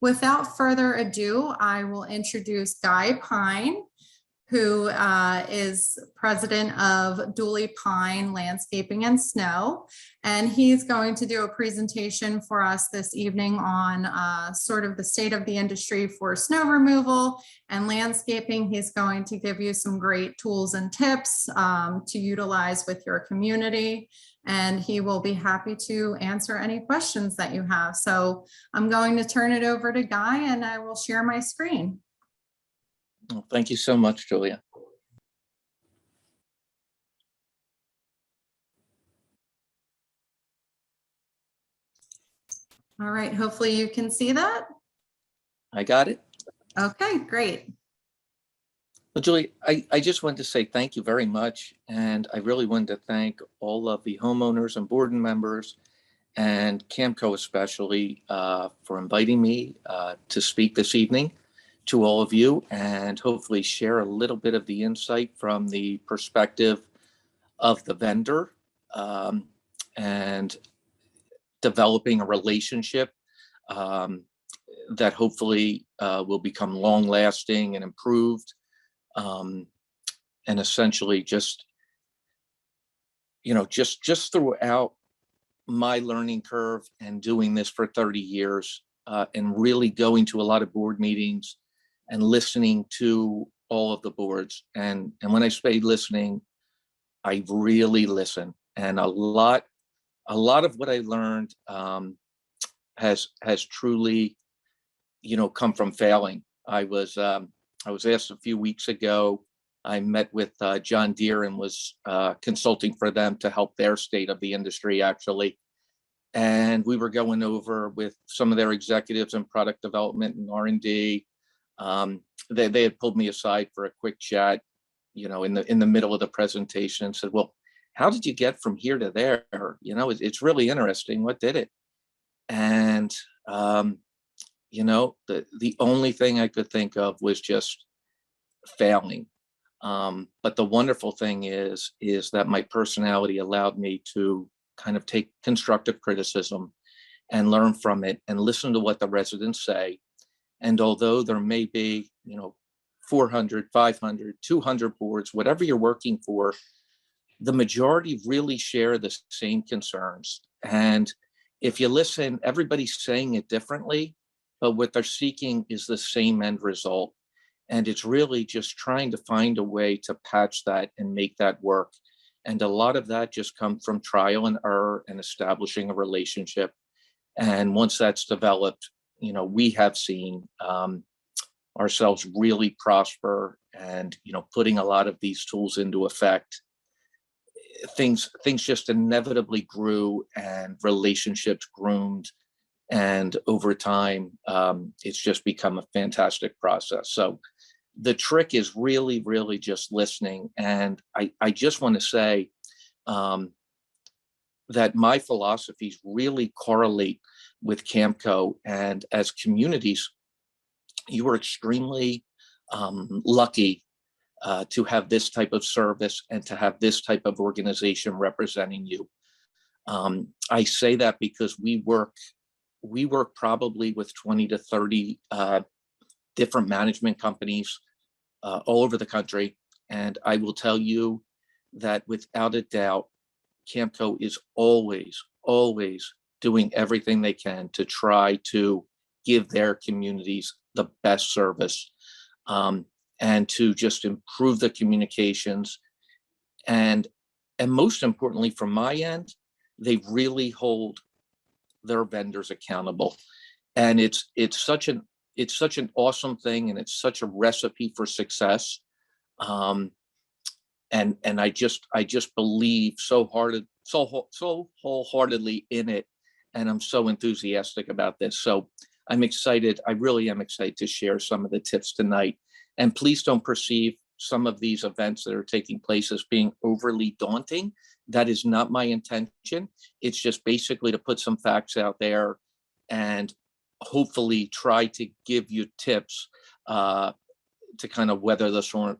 without further ado, I will introduce Guy Pyne, who is president of Dooley Pyne Landscaping and Snow. And he's going to do a presentation for us this evening on sort of the state of the industry for snow removal and landscaping. He's going to give you some great tools and tips to utilize with your community. And he will be happy to answer any questions that you have. So I'm going to turn it over to Guy and I will share my screen. Well, thank you so much, Julia. All right, hopefully you can see that. I got it. Okay, great. Well, Julie, I just wanted to say thank you very much. And I really wanted to thank all of the homeowners and board members and CAMCO especially for inviting me to speak this evening to all of you and hopefully share a little bit of the insight from the perspective of the vendor and developing a relationship that hopefully will become long lasting and improved. And essentially just throughout my learning curve and doing this for 30 years and really going to a lot of board meetings and listening to all of the boards. And when I say listening, I really listen. And a lot of what I learned has truly, come from failing. I was asked a few weeks ago, I met with John Deere and was consulting for them to help their state of the industry actually. And we were going over with some of their executives in product development and R&D. They had pulled me aside for a quick chat, in the middle of the presentation and said, well, how did you get from here to there? It's really interesting. What did it? And, the only thing I could think of was just failing. But the wonderful thing is that my personality allowed me to kind of take constructive criticism and learn from it and listen to what the residents say. And although there may be, 400, 500, 200 boards, whatever you're working for, the majority really share the same concerns. And if you listen, everybody's saying it differently, but what they're seeking is the same end result. And it's really just trying to find a way to patch that and make that work. And a lot of that just comes from trial and error and establishing a relationship. And once that's developed, we have seen ourselves really prosper and, putting a lot of these tools into effect. Things just inevitably grew and relationships groomed. And over time, it's just become a fantastic process. So the trick is really, really just listening. And I just want to say that my philosophies really correlate with CAMCO, and as communities, you are extremely lucky to have this type of service and to have this type of organization representing you. I say that because we work probably with 20 to 30 different management companies all over the country. And I will tell you that without a doubt, CAMCO is always doing everything they can to try to give their communities the best service and to just improve the communications. And most importantly, from my end, they really hold their vendors accountable. And it's such an awesome thing, and it's such a recipe for success. And I just believe so wholeheartedly in it, and I'm so enthusiastic about this. So I'm excited. I really am excited to share some of the tips tonight. And please don't perceive some of these events that are taking place as being overly daunting. That is not my intention. It's just basically to put some facts out there and hopefully try to give you tips to kind of weather the storm,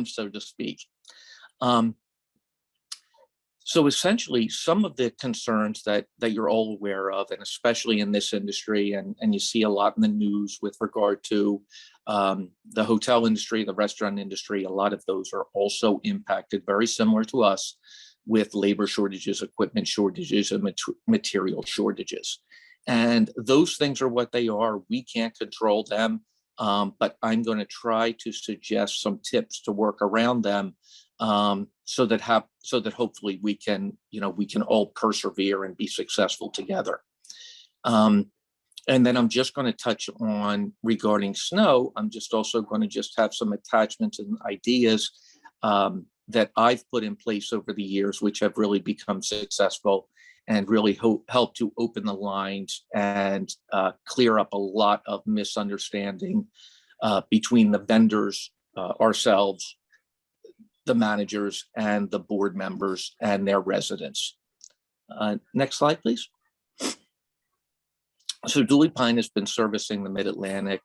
so to speak. So essentially, some of the concerns that you're all aware of, and especially in this industry, and you see a lot in the news with regard to the hotel industry, the restaurant industry, a lot of those are also impacted, very similar to us, with labor shortages, equipment shortages, and material shortages. And those things are what they are. We can't control them, but I'm going to try to suggest some tips to work around them, so that hopefully we can all persevere and be successful together. And then I'm just going to touch on regarding snow. I'm just also going to just have some attachments and ideas that I've put in place over the years, which have really become successful and really help to open the lines and clear up a lot of misunderstanding between the vendors, ourselves, the managers, and the board members and their residents. Next slide, please. So Dooley Pyne has been servicing the Mid-Atlantic,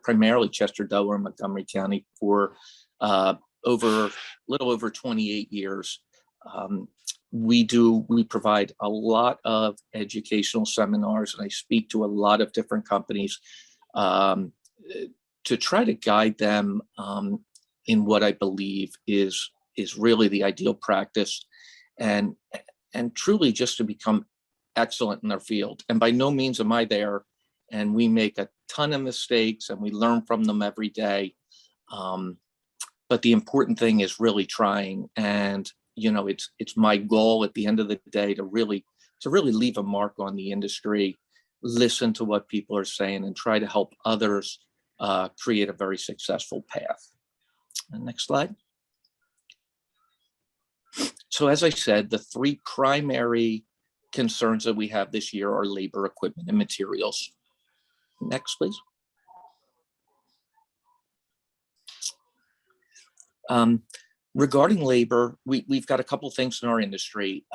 primarily Chester, Delaware, and Montgomery County for a little over 28 years. We provide a lot of educational seminars, and I speak to a lot of different companies to try to guide them in what I believe is really the ideal practice, and truly just to become excellent in their field. And by no means am I there, and we make a ton of mistakes and we learn from them every day. But the important thing is really trying, and it's my goal at the end of the day to really leave a mark on the industry, listen to what people are saying, and try to help others create a very successful path. And next slide. So as I said, the three primary concerns that we have this year are labor, equipment, and materials. Next, please. Regarding labor, we've got a couple things in our industry.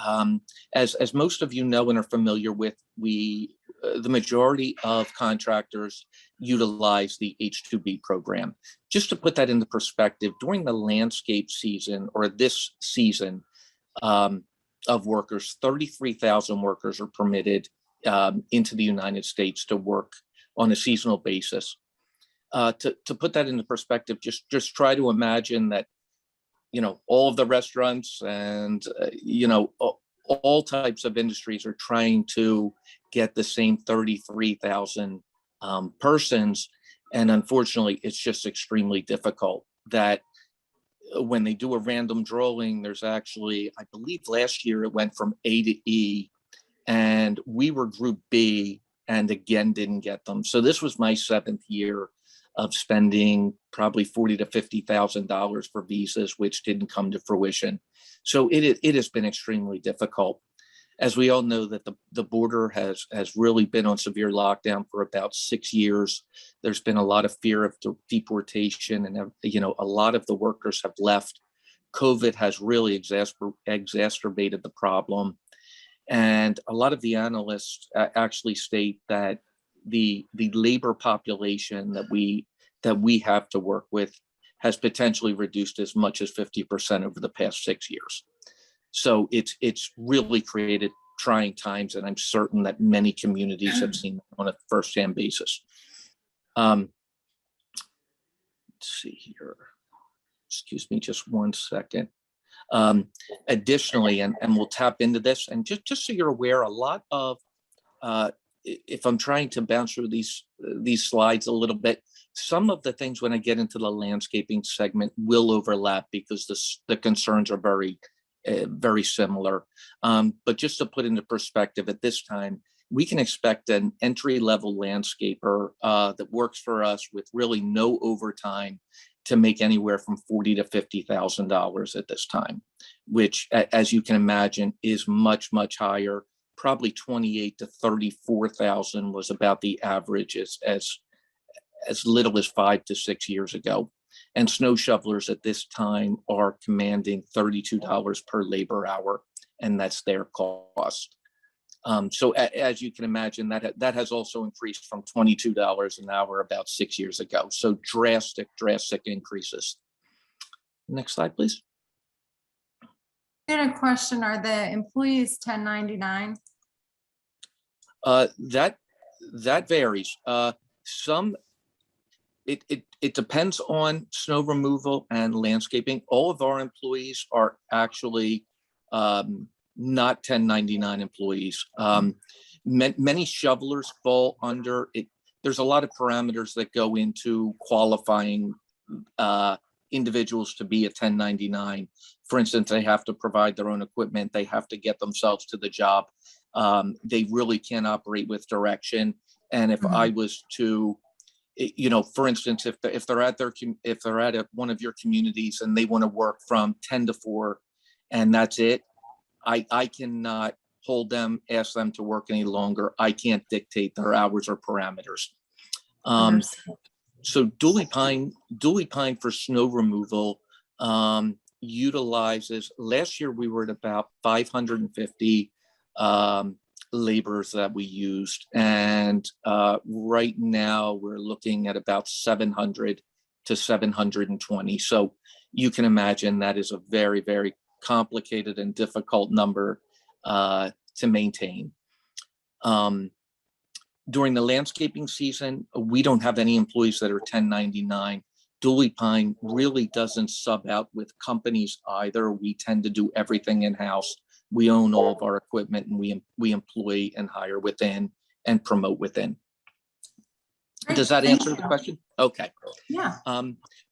As most of you know and are familiar with, the majority of contractors utilize the H-2B program. Just to put that into perspective, during the landscape season, or this season of workers, 33,000 workers are permitted into the United States to work on a seasonal basis. To put that into perspective, just try to imagine that all of the restaurants and all types of industries are trying to get the same 33,000 persons, and unfortunately it's just extremely difficult. That when they do a random drawing, there's actually, I believe last year it went from A to E, and we were group B and again didn't get them. So this was my 7th year of spending probably $40,000 to $50,000 for visas, which didn't come to fruition. So it has been extremely difficult. As we all know, that the border has really been on severe lockdown for about 6 years. There's been a lot of fear of deportation, and a lot of the workers have left. COVID has really exacerbated the problem, and a lot of the analysts actually state that the labor population that we have to work with has potentially reduced as much as 50% over the past 6 years. So it's really created trying times, and I'm certain that many communities have seen on a firsthand basis. Let's see here. Excuse me, just one second. Additionally, and we'll tap into this, and just so you're aware, a lot of if I'm trying to bounce through these slides a little bit, some of the things when I get into the landscaping segment will overlap because the concerns are very similar. But just to put into perspective, at this time, we can expect an entry-level landscaper that works for us with really no overtime to make anywhere from $40,000 to $50,000 at this time, which, as you can imagine, is much higher. Probably 28 to 34,000 was about the average as little as 5 to 6 years ago. And snow shovelers at this time are commanding $32 per labor hour, and that's their cost. So as you can imagine, that has also increased from $22 an hour about 6 years ago. So drastic increases. Next slide, please. had a question. Are the employees 1099? That varies. Some it depends on snow removal and landscaping. All of our employees are actually not 1099 employees. Many shovelers fall under it. There's a lot of parameters that go into qualifying individuals to be a 1099. For instance, they have to provide their own equipment. They have to get themselves to the job. They really can't operate with direction. And if I was to, for instance, if they're at one of your communities and they want to work from 10 to 4 and that's it, I cannot hold them, ask them to work any longer. I can't dictate their hours or parameters. So Dooley Pyne for snow removal utilizes, last year we were at about 550 laborers that we used. And right now we're looking at about 700 to 720. So you can imagine that is a very, very complicated and difficult number to maintain. During the landscaping season, we don't have any employees that are 1099. Dooley Pyne really doesn't sub out with companies either. We tend to do everything in-house. We own all of our equipment and we employ and hire within and promote within. Great, does that thank answer you. the question? Okay. Yeah.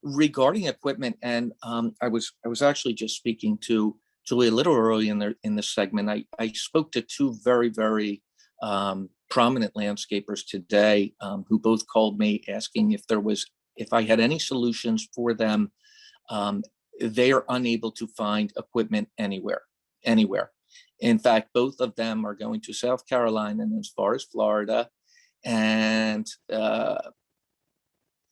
Regarding equipment, and I was actually just speaking to Julie a little early in the segment. I spoke to two very, very prominent landscapers today who both called me asking if I had any solutions for them. They are unable to find equipment anywhere. In fact, both of them are going to South Carolina and as far as Florida, and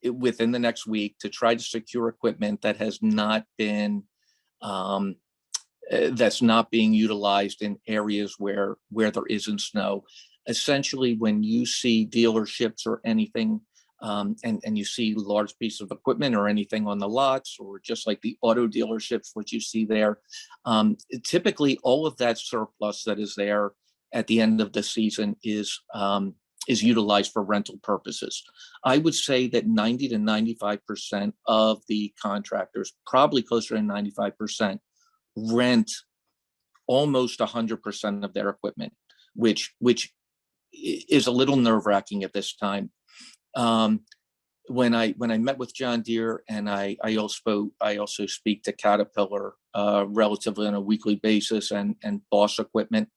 within the next week to try to secure equipment that has not been that's not being utilized in areas where there isn't snow. Essentially, when you see dealerships or anything, and you see large pieces of equipment or anything on the lots, or just like the auto dealerships, what you see there, typically all of that surplus that is there at the end of the season is utilized for rental purposes. I would say that 90 to 95% of the contractors, probably closer to 95%, rent almost 100% of their equipment, which is a little nerve-wracking at this time. When I met with John Deere, and I also speak to Caterpillar relatively on a weekly basis, and Boss Equipment,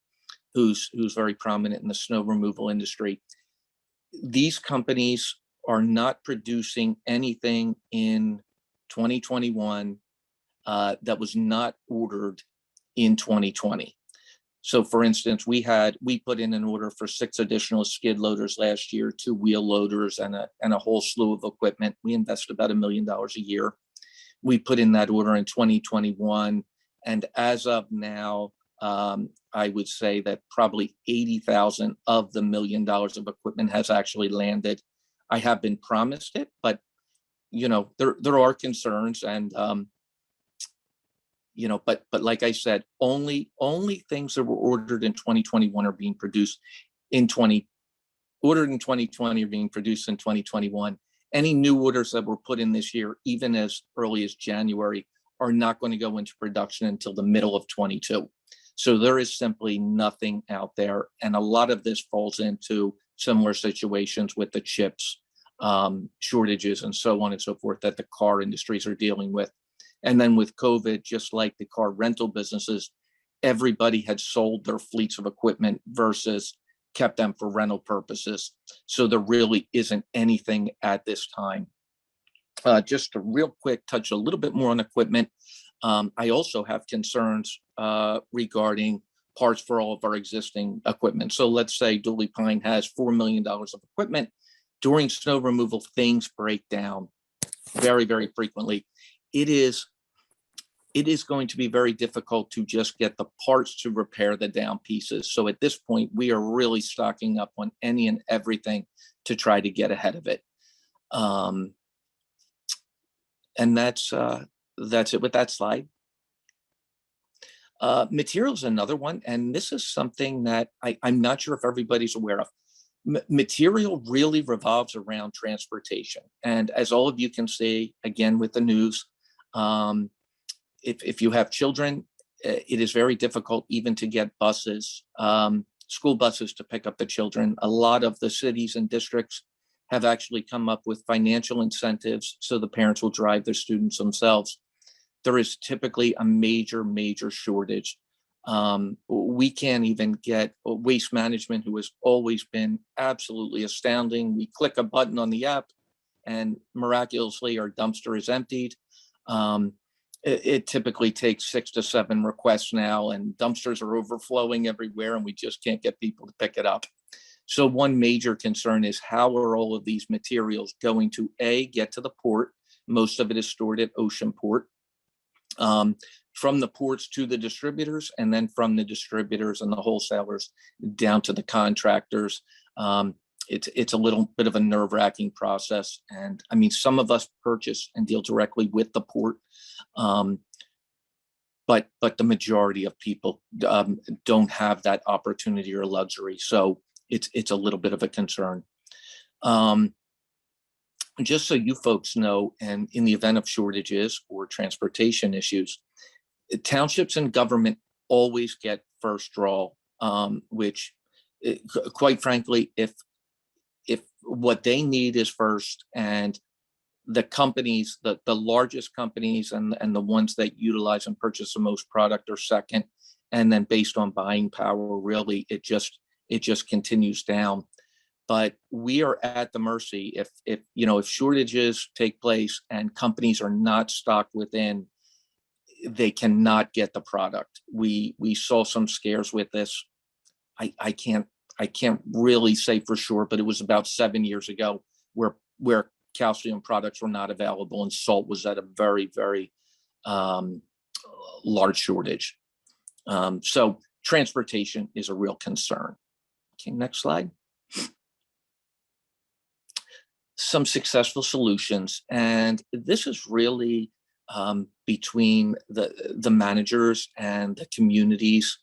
who's very prominent in the snow removal industry. These companies are not producing anything in 2021 that was not ordered in 2020. So for instance, we put in an order for 6 additional skid loaders last year, 2 wheel loaders, and a whole slew of equipment. We invest about $1 million a year. We put in that order in 2021. And as of now, I would say that probably 80,000 of the $1 million of equipment has actually landed. I have been promised it, but there are concerns, and but like I said, only things that were ordered in 2021 are being produced ordered in 2020 are being produced in 2021. Any new orders that were put in this year, even as early as January, are not going to go into production until the middle of 22. So there is simply nothing out there. And a lot of this falls into similar situations with the chips, shortages, and so on and so forth that the car industries are dealing with. And then with COVID, just like the car rental businesses, everybody had sold their fleets of equipment versus kept them for rental purposes. So there really isn't anything at this time. Just a real quick touch a little bit more on equipment. I also have concerns regarding parts for all of our existing equipment. So let's say Dooley Pyne has $4 million of equipment. During snow removal, things break down very, very frequently. It is going to be very difficult to just get the parts to repair the down pieces. So at this point, we are really stocking up on any and everything to try to get ahead of it. And that's it with that slide. Materials is another one, and this is something that I'm not sure if everybody's aware of. Material really revolves around transportation. And as all of you can see, again, with the news, if you have children, it is very difficult even to get buses, school buses to pick up the children. A lot of the cities and districts have actually come up with financial incentives so the parents will drive their students themselves. There is typically a major shortage. We can't even get Waste Management, who has always been absolutely astounding. We click a button on the app and miraculously our dumpster is emptied. It typically takes 6 to 7 requests now, and dumpsters are overflowing everywhere and we just can't get people to pick it up. So one major concern is how are all of these materials going to get to the port? Most of it is stored at ocean port. From the ports to the distributors, and then from the distributors and the wholesalers down to the contractors. It's a little bit of a nerve-wracking process. And I mean, some of us purchase and deal directly with the port, but the majority of people don't have that opportunity or luxury. So it's a little bit of a concern. Just so you folks know, and in the event of shortages or transportation issues, townships and government always get first draw, which quite frankly, if what they need is first, and the companies, the largest companies and the ones that utilize and purchase the most product are second, and then based on buying power, really, it just continues down. But we are at the mercy if shortages take place and companies are not stocked within, they cannot get the product. We saw some scares with this. I can't really say for sure, but it was about 7 years ago where calcium products were not available and salt was at a very large shortage. So transportation is a real concern. Okay, next slide. Some successful solutions, and this is really between the managers and the communities,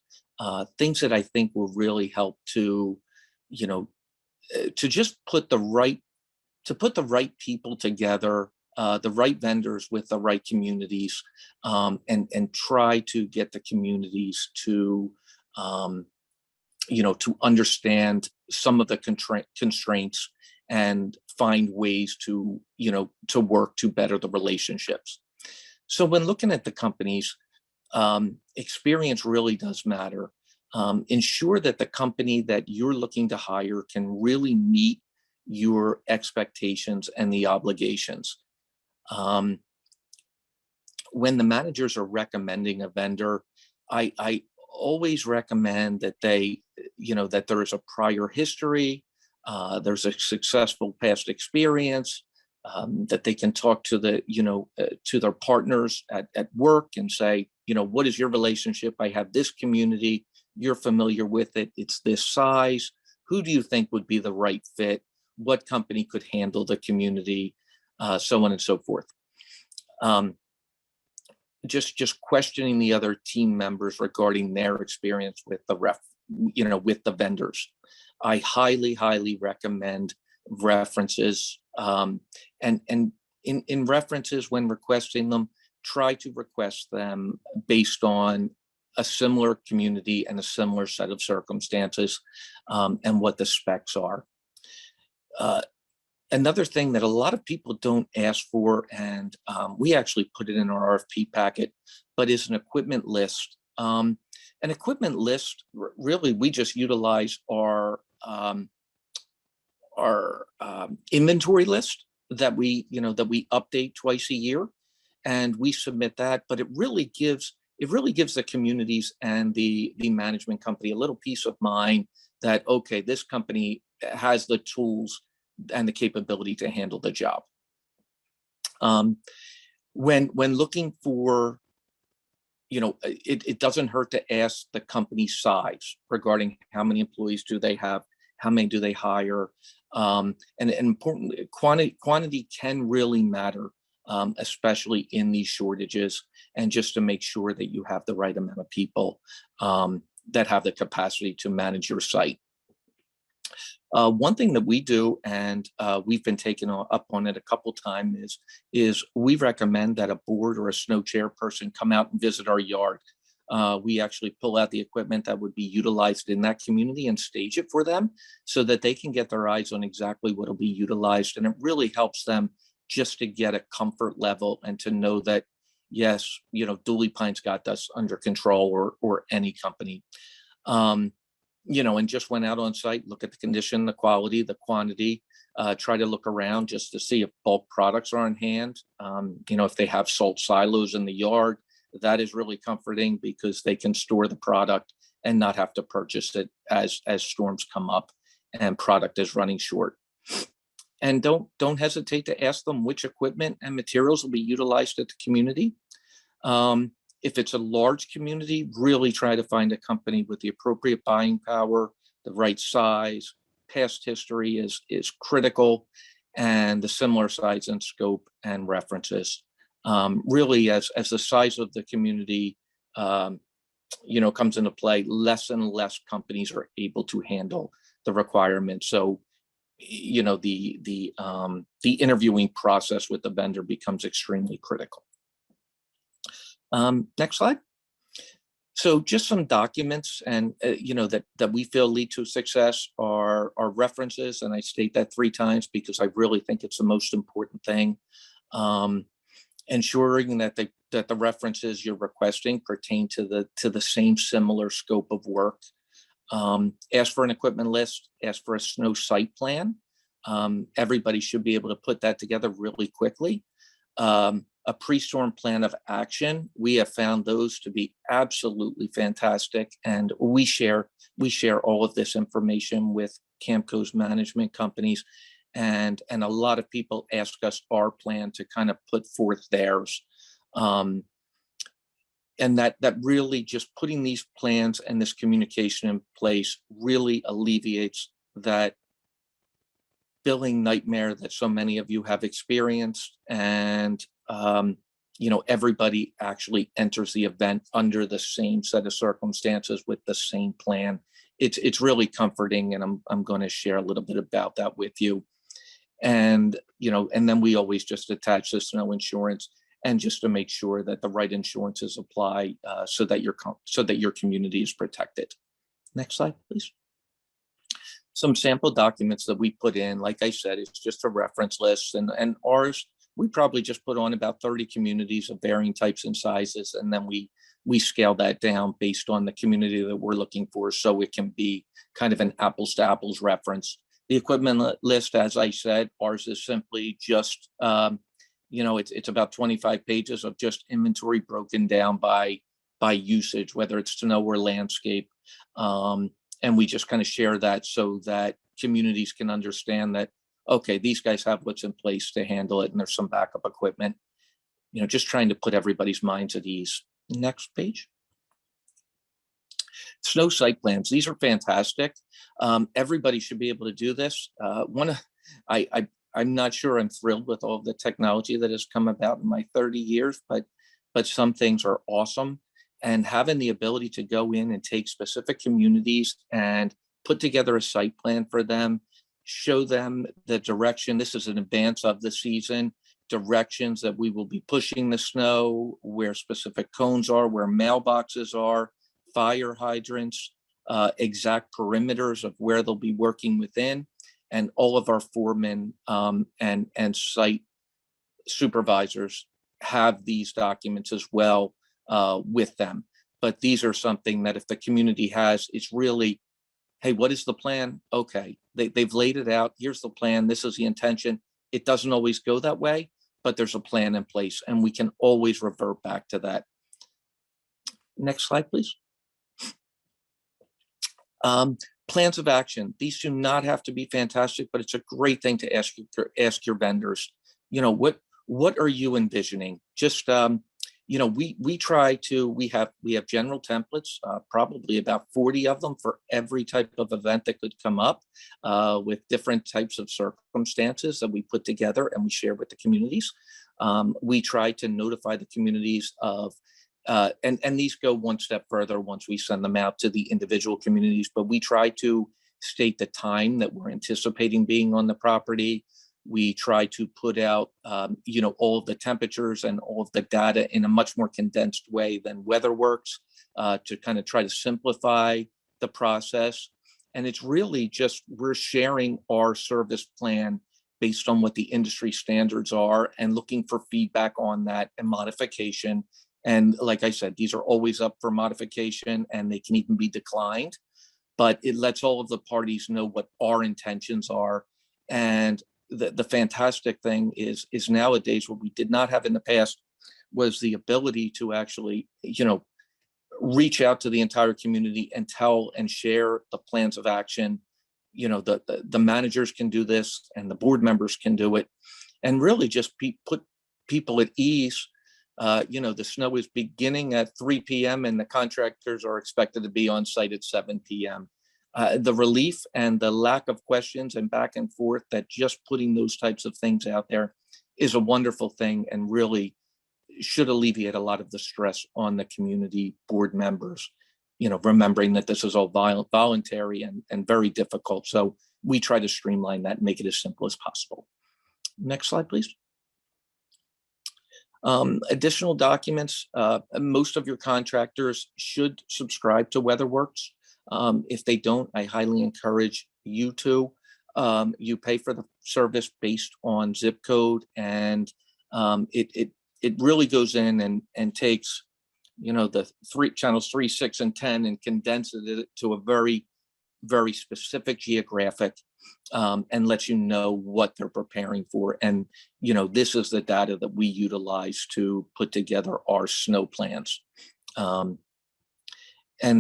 things that I think will really help to just put the right people together, the right vendors with the right communities, and try to get the communities to to understand some of the constraints and find ways to work to better the relationships. So when looking at the companies, experience really does matter. Ensure that the company that you're looking to hire can really meet your expectations and the obligations. When the managers are recommending a vendor, I always recommend that that there is a prior history, there's a successful past experience, that they can talk to to their partners at work and say, what is your relationship? I have this community, you're familiar with it, it's this size. Who do you think would be the right fit? What company could handle the community? So on and so forth. Just questioning the other team members regarding their experience with with the vendors. I highly recommend references, and in references, when requesting them, try to request them based on a similar community and a similar set of circumstances, and what the specs are. Another thing that a lot of people don't ask for, and we actually put it in our RFP packet, but is an equipment list. An equipment list, really, we just utilize our inventory list that we update twice a year, and we submit that. But it really gives the communities and the management company a little peace of mind that, okay, this company has the tools and the capability to handle the job. When looking for, it doesn't hurt to ask the company size regarding how many employees do they have, how many do they hire, and importantly, quantity can really matter. especially in these shortages, and just to make sure that you have the right amount of people that have the capacity to manage your site. One thing that we do, and we've been taken up on it a couple times, is we recommend that a board or a snow chair person come out and visit our yard. We actually pull out the equipment that would be utilized in that community and stage it for them so that they can get their eyes on exactly what will be utilized. And it really helps them just to get a comfort level and to know that, yes, Dooley Pyne's got this under control, or any company. And just went out on site, look at the condition, the quality, the quantity, try to look around just to see if bulk products are on hand. If they have salt silos in the yard, that is really comforting because they can store the product and not have to purchase it as storms come up and product is running short. And don't hesitate to ask them which equipment and materials will be utilized at the community. If it's a large community, really try to find a company with the appropriate buying power, the right size. Past history is critical, and the similar size and scope and references. Really, as the size of the community, comes into play, less and less companies are able to handle the requirements. So, the interviewing process with the vendor becomes extremely critical. Next slide. So just some documents and, that we feel lead to success are references. And I state that 3 times because I really think it's the most important thing. Ensuring that the references you're requesting pertain to the same similar scope of work. Ask for an equipment list, ask for a snow site plan. Everybody should be able to put that together really quickly. A pre-storm plan of action. We have found those to be absolutely fantastic. And we share all of this information with CAMCO's management companies. And a lot of people ask us our plan to kind of put forth theirs. And that really just putting these plans and this communication in place really alleviates that billing nightmare that so many of you have experienced. And everybody actually enters the event under the same set of circumstances with the same plan. It's really comforting, and I'm going to share a little bit about that with you. And then we always just attach the snow insurance, and just to make sure that the right insurances apply, so that your community is protected. Next slide, please. Some sample documents that we put in, like I said, it's just a reference list, and ours, we probably just put on about 30 communities of varying types and sizes, and then we scale that down based on the community that we're looking for, so it can be kind of an apples to apples reference. The equipment list, as I said, ours is simply just, it's about 25 pages of just inventory broken down by usage, whether it's snow or landscape. And we just kind of share that so that communities can understand that, okay, these guys have what's in place to handle it, and there's some backup equipment. Just trying to put everybody's minds at ease. Next page. Snow site plans. These are fantastic. Everybody should be able to do this. I'm not sure I'm thrilled with all the technology that has come about in my 30 years, but some things are awesome. And having the ability to go in and take specific communities and put together a site plan for them, show them the direction. This is in advance of the season, directions that we will be pushing the snow, where specific cones are, where mailboxes are, fire hydrants, exact perimeters of where they'll be working within, and all of our foremen and site supervisors have these documents as well with them. But these are something that if the community has, it's really, hey, what is the plan? Okay, they've laid it out. Here's the plan. This is the intention. It doesn't always go that way, but there's a plan in place, and we can always revert back to that. Next slide, please. Plans of action. These do not have to be fantastic, but it's a great thing to ask your vendors. What are you envisioning? Just we have general templates, probably about 40 of them for every type of event that could come up, with different types of circumstances that we put together and we share with the communities. We try to notify the communities of, and these go one step further once we send them out to the individual communities, but we try to state the time that we're anticipating being on the property. We try to put out, all of the temperatures and all of the data in a much more condensed way than WeatherWorks, to kind of try to simplify the process. And it's really just, we're sharing our service plan based on what the industry standards are and looking for feedback on that and modification. And like I said, these are always up for modification and they can even be declined, but it lets all of the parties know what our intentions are. And the fantastic thing is nowadays, what we did not have in the past was the ability to actually, reach out to the entire community and tell and share the plans of action. The managers can do this and the board members can do it, and really just put people at ease. The snow is beginning at 3 p.m. and the contractors are expected to be on site at 7 p.m. The relief and the lack of questions and back and forth that just putting those types of things out there is a wonderful thing, and really should alleviate a lot of the stress on the community board members, remembering that this is all voluntary and very difficult. So we try to streamline that and make it as simple as possible. Next slide, please. Additional documents. Most of your contractors should subscribe to WeatherWorks. If they don't, I highly encourage you to. You pay for the service based on zip code, and it really goes in and takes, the three channels 3, 6, and 10 and condenses it to a very, very specific geographic, and lets you know what they're preparing for. And, this is the data that we utilize to put together our snow plans. And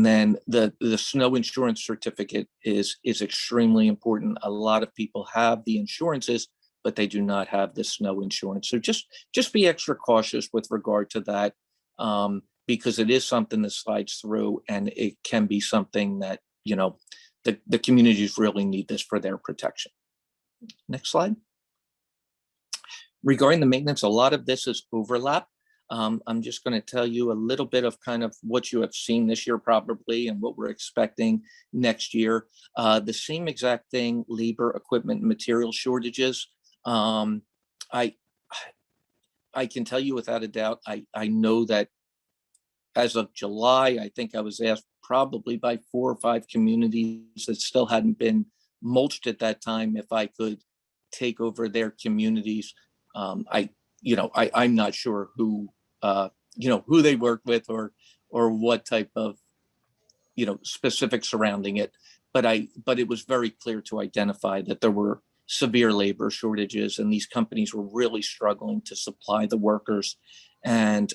then the snow insurance certificate is extremely important. A lot of people have the insurances, but they do not have the snow insurance. So just be extra cautious with regard to that, because it is something that slides through, and it can be something that, the communities really need this for their protection. Next slide. Regarding the maintenance, a lot of this is overlap. I'm just going to tell you a little bit of kind of what you have seen this year probably and what we're expecting next year. The same exact thing, labor, equipment, and material shortages. I can tell you without a doubt, I know that as of July, I think I was asked probably by 4 or 5 communities that still hadn't been mulched at that time if I could take over their communities. I'm not sure who they work with or what type of specifics surrounding it, but it was very clear to identify that there were severe labor shortages and these companies were really struggling to supply the workers. And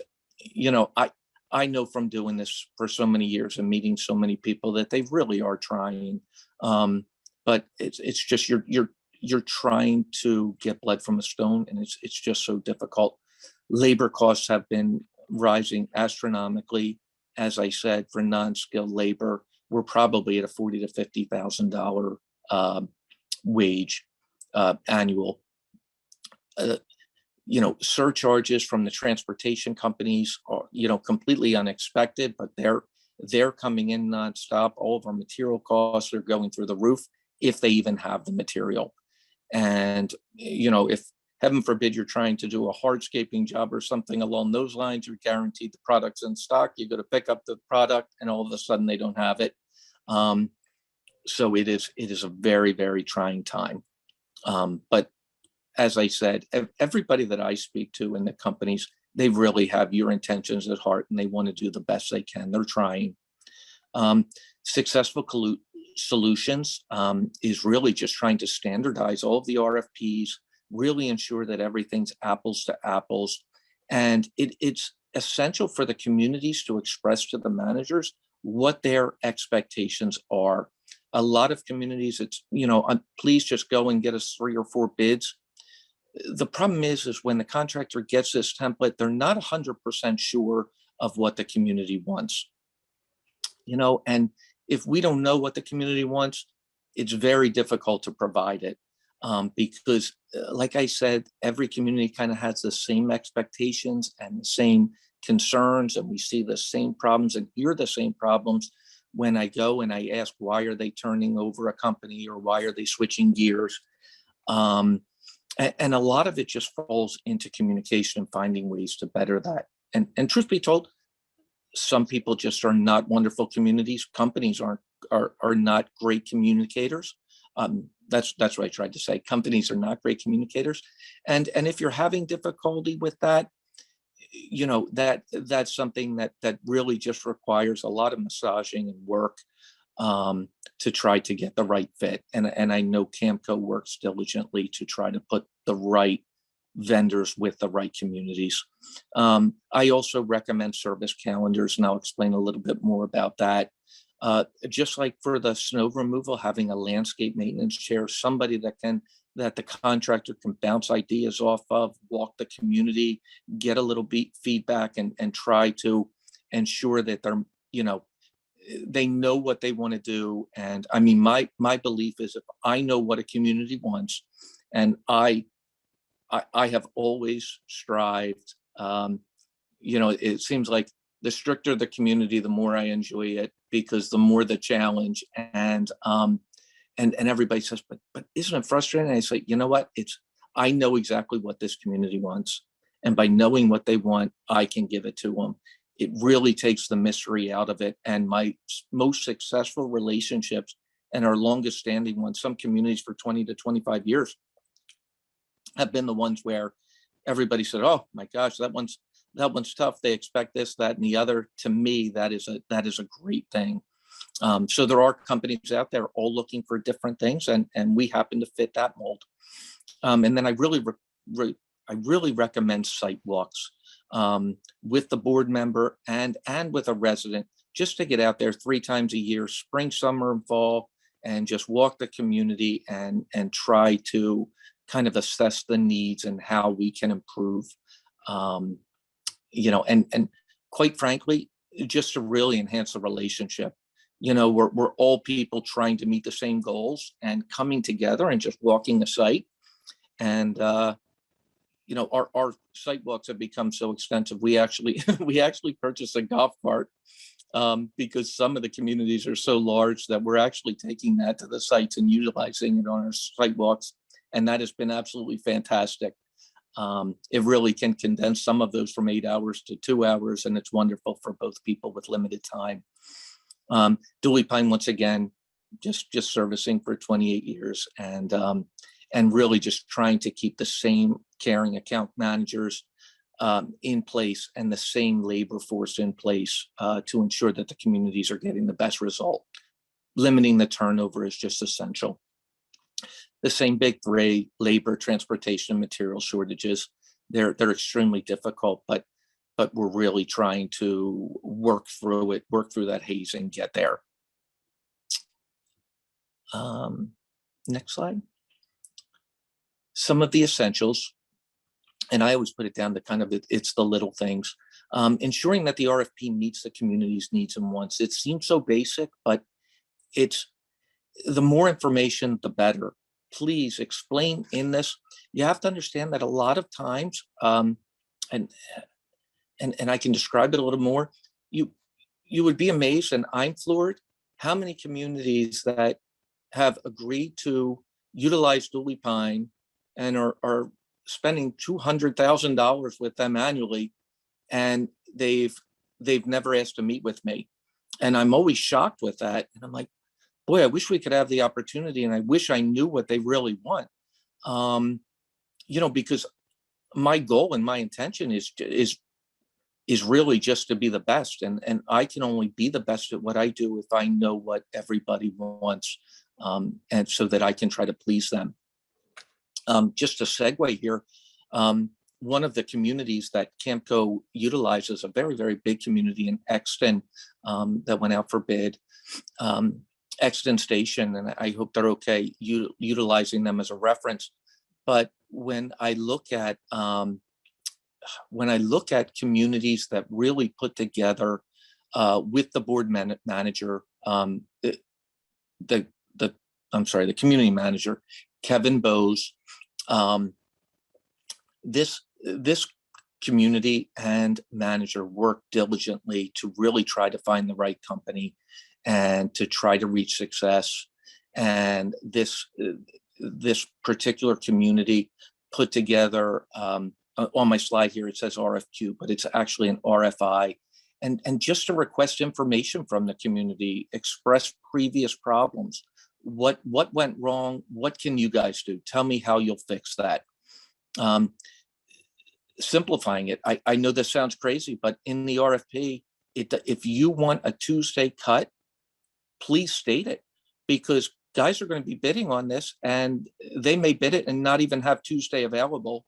I know from doing this for so many years and meeting so many people that they really are trying, but it's just you're trying to get blood from a stone, and it's just so difficult. Labor costs have been rising astronomically. As I said, for non-skilled labor, we're probably at a $40,000 to $50,000 wage annual. Surcharges from the transportation companies are, completely unexpected, but they're coming in nonstop. All of our material costs are going through the roof if they even have the material. And, if heaven forbid you're trying to do a hardscaping job or something along those lines, you're guaranteed the product's in stock. You go to pick up the product and all of a sudden they don't have it. So it is a very, very trying time. But as I said, everybody that I speak to in the companies, they really have your intentions at heart and they want to do the best they can. They're trying. Successful solutions is really just trying to standardize all of the RFPs, really ensure that everything's apples to apples. And it's essential for the communities to express to the managers what their expectations are. A lot of communities, it's, please just go and get us 3 or 4 bids. The problem is when the contractor gets this template, they're not 100% sure of what the community wants. And if we don't know what the community wants, it's very difficult to provide it. because like I said, every community kind of has the same expectations and the same concerns, and we see the same problems and hear the same problems when I go and I ask, why are they turning over a company or why are they switching gears? And a lot of it just falls into communication and finding ways to better that. And truth be told, some people just are not wonderful communities. Companies are not great communicators. That's what I tried to say. Companies are not great communicators. And if you're having difficulty with that, that's something that really just requires a lot of massaging and work to try to get the right fit. And I know CAMCO works diligently to try to put the right vendors with the right communities. I also recommend service calendars, and I'll explain a little bit more about that. Just like for the snow removal, having a landscape maintenance chair, somebody that the contractor can bounce ideas off of, walk the community, get a little feedback, and try to ensure that they know what they want to do. And I mean, my belief is if I know what a community wants, and I have always strived, it seems like the stricter the community, the more I enjoy it, because the more the challenge. And everybody says, but isn't it frustrating? And I say, you know what? I know exactly what this community wants. And by knowing what they want, I can give it to them. It really takes the mystery out of it. And my most successful relationships and our longest standing ones, some communities for 20 to 25 years, have been the ones where everybody said, oh my gosh, that one's tough. They expect this, that, and the other. To me, that is a great thing. So there are companies out there all looking for different things, and we happen to fit that mold. And then I really recommend site walks with the board member and with a resident, just to get out there 3 times a year, spring, summer, and fall, and just walk the community and try to kind of assess the needs and how we can improve. And quite frankly, just to really enhance the relationship. We're all people trying to meet the same goals and coming together and just walking the site. And our site walks have become so extensive. We actually purchased a golf cart because some of the communities are so large that we're actually taking that to the sites and utilizing it on our site walks. And that has been absolutely fantastic. It really can condense some of those from 8 hours to 2 hours, and it's wonderful for both people with limited time. Dooley Pyne, once again, just servicing for 28 years, and really just trying to keep the same caring account managers in place and the same labor force in place to ensure that the communities are getting the best result. Limiting the turnover is just essential. The same big 3: labor, transportation, and material shortages. They're extremely difficult, but we're really trying to work through that haze and get there. Next slide. Some of the essentials, and I always put it down to kind of it's the little things. Ensuring that the RFP meets the community's needs and wants. It seems so basic, but it's the more information, the better. Please explain in this. You have to understand that a lot of times, and I can describe it a little more. You would be amazed, and I'm floored, how many communities that have agreed to utilize Dooley Pyne and are spending $200,000 with them annually, and they've never asked to meet with me. And I'm always shocked with that. And I'm like, boy, I wish we could have the opportunity, and I wish I knew what they really want. Because my goal and my intention is really just to be the best, and I can only be the best at what I do if I know what everybody wants, and so that I can try to please them. Just a segue here, one of the communities that CAMCO utilizes, a very, very big community in Exton that went out for bid, Exton Station, and I hope they're okay utilizing them as a reference. But when I look at communities that really put together with the board manager, the community manager Kevin Bowes. This community and manager worked diligently to really try to find the right company and to try to reach success. And this particular community put together, on my slide here, it says RFQ, but it's actually an RFI. And just to request information from the community, express previous problems. What went wrong? What can you guys do? Tell me how you'll fix that. Simplifying it, I know this sounds crazy, but in the RFP, if you want a Tuesday cut, please state it, because guys are going to be bidding on this and they may bid it and not even have Tuesday available.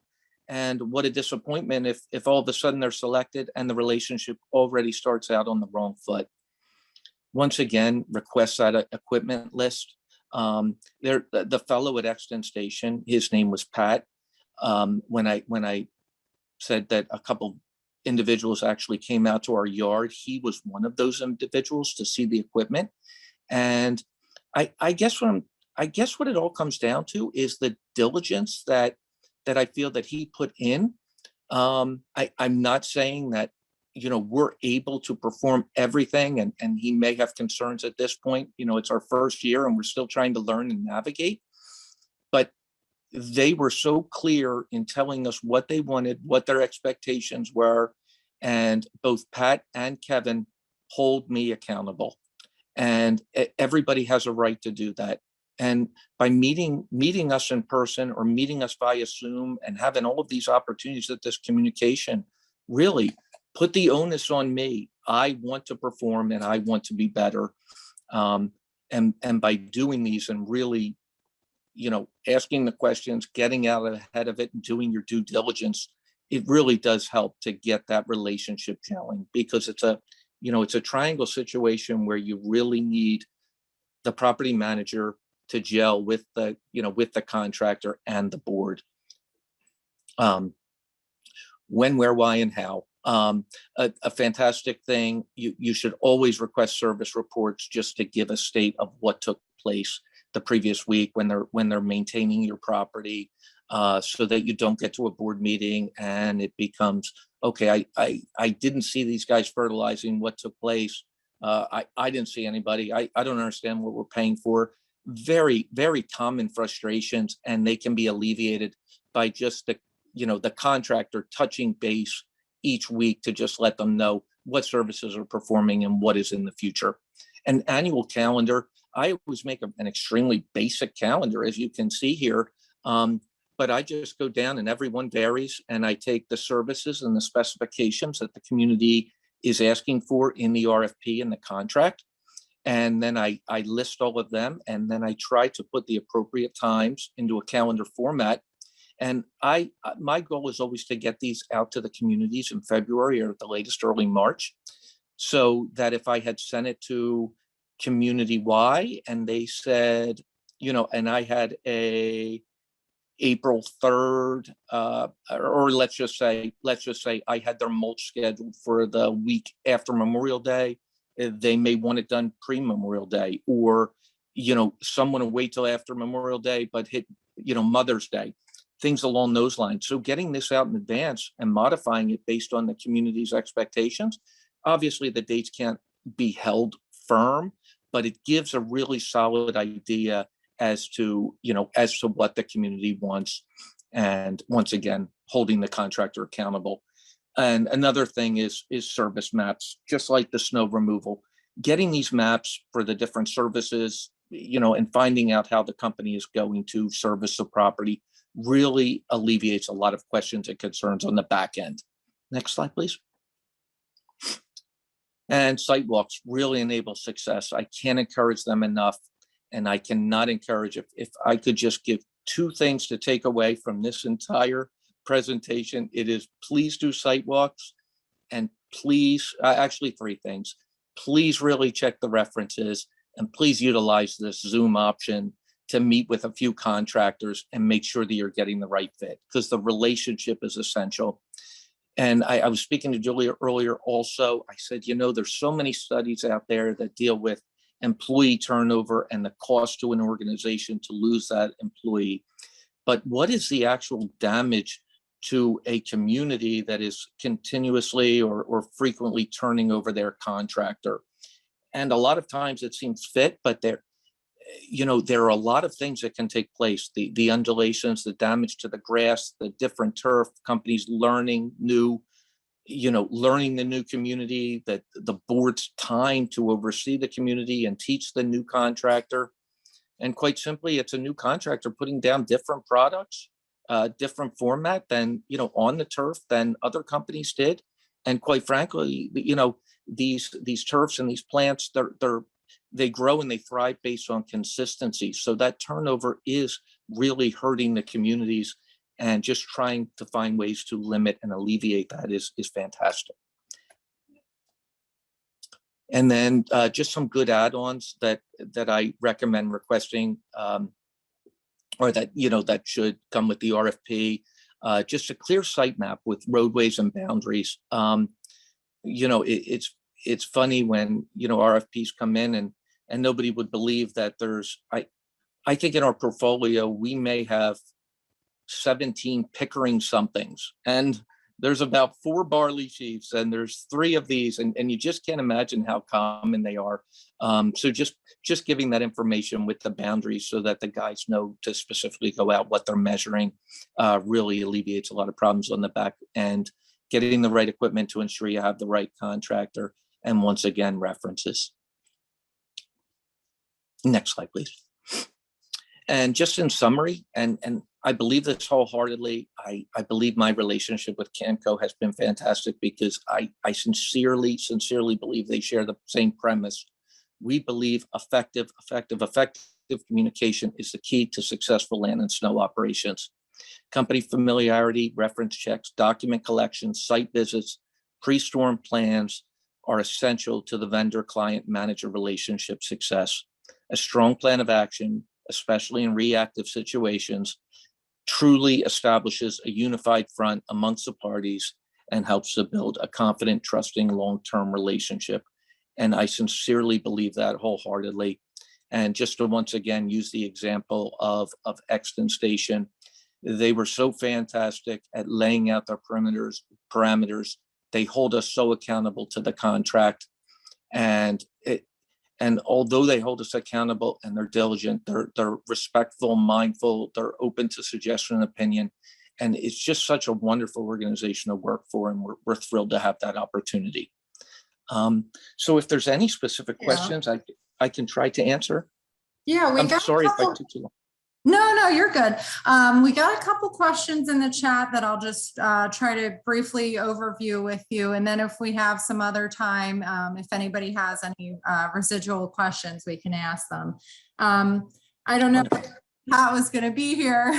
And what a disappointment if all of a sudden they're selected and the relationship already starts out on the wrong foot. Once again, request that equipment list. The fellow at Exton Station, his name was Pat. When I said that a couple individuals actually came out to our yard, he was one of those individuals to see the equipment. And I guess what it all comes down to is the diligence that I feel that he put in. I'm not saying that, we're able to perform everything, and he may have concerns at this point. It's our first year and we're still trying to learn and navigate. But they were so clear in telling us what they wanted, what their expectations were, and both Pat and Kevin hold me accountable. And everybody has a right to do that. And by meeting us in person or meeting us via Zoom and having all of these opportunities at this communication, really put the onus on me. I want to perform and I want to be better. And by doing these and really, asking the questions, getting out ahead of it and doing your due diligence, it really does help to get that relationship gelling, because it's a triangle situation where you really need the property manager to gel with the contractor and the board. When, where, why, and how. A fantastic thing. You should always request service reports just to give a state of what took place the previous week when they're maintaining your property, so that you don't get to a board meeting and it becomes, okay, I didn't see these guys fertilizing. What took place? I didn't see anybody. I don't understand what we're paying for. Very, very common frustrations, and they can be alleviated by just the contractor touching base each week to just let them know what services are performing and what is in the future. An annual calendar. I always make an extremely basic calendar, as you can see here. But I just go down and everyone varies, and I take the services and the specifications that the community is asking for in the RFP and the contract. And then I list all of them, and then I try to put the appropriate times into a calendar format. And my goal is always to get these out to the communities in February or at the latest early March, so that if I had sent it to community Y and they said, and I had a April 3rd, or let's just say I had their mulch scheduled for the week after Memorial Day. They may want it done pre-Memorial Day, or, someone will wait till after Memorial Day, but hit, Mother's Day, things along those lines. So getting this out in advance and modifying it based on the community's expectations. Obviously the dates can't be held firm, but it gives a really solid idea as to what the community wants. And once again, holding the contractor accountable. And another thing is service maps, just like the snow removal, getting these maps for the different services, and finding out how the company is going to service the property really alleviates a lot of questions and concerns on the back end. Next slide, please. And site walks really enable success. I can't encourage them enough. And I cannot encourage, if I could just give two things to take away from this entire presentation, it is please do site walks, and please, actually three things. Please really check the references, and please utilize this Zoom option to meet with a few contractors and make sure that you're getting the right fit, because the relationship is essential. And I was speaking to Julia earlier also. I said, there's so many studies out there that deal with employee turnover and the cost to an organization to lose that employee. But what is the actual damage to a community that is continuously or frequently turning over their contractor? And a lot of times it seems fit, but there are a lot of things that can take place. The undulations, the damage to the grass, the different turf, companies learning the new community, that the board's time to oversee the community and teach the new contractor. And quite simply, it's a new contractor putting down different products, different format than, on the turf than other companies did. And quite frankly, these turfs and these plants, they grow and they thrive based on consistency. So that turnover is really hurting the communities, and just trying to find ways to limit and alleviate that is fantastic. And then just some good add-ons that I recommend requesting, or that should come with the RFP. Just a clear site map with roadways and boundaries. It's funny when RFPs come in and nobody would believe that I think in our portfolio we may have 17 Pickering somethings, and there's about 4 barley chiefs, and there's 3 of these, and you just can't imagine how common they are. So just giving that information with the boundaries so that the guys know to specifically go out what they're measuring really alleviates a lot of problems on the back end. Getting the right equipment to ensure you have the right contractor, and once again, references. Next slide, please. And just in summary, and I believe this wholeheartedly, I believe my relationship with CAMCO has been fantastic, because I sincerely believe they share the same premise. We believe effective communication is the key to successful land and snow operations. Company familiarity, reference checks, document collection, site visits, pre-storm plans are essential to the vendor-client manager relationship success. A strong plan of action, especially in reactive situations, truly establishes a unified front amongst the parties and helps to build a confident, trusting, long-term relationship. And I sincerely believe that wholeheartedly. And just to once again use the example of Exton Station, they were so fantastic at laying out their parameters. They hold us so accountable to the contract. And although they hold us accountable and they're diligent, they're respectful, mindful, they're open to suggestion and opinion. And it's just such a wonderful organization to work for, and we're thrilled to have that opportunity. So if there's any specific questions, I can try to answer. Yeah, I'm sorry if I took too long. No, you're good. We got a couple questions in the chat that I'll just try to briefly overview with you. And then if we have some other time, if anybody has any residual questions, we can ask them. I don't know if Pat was going to be here,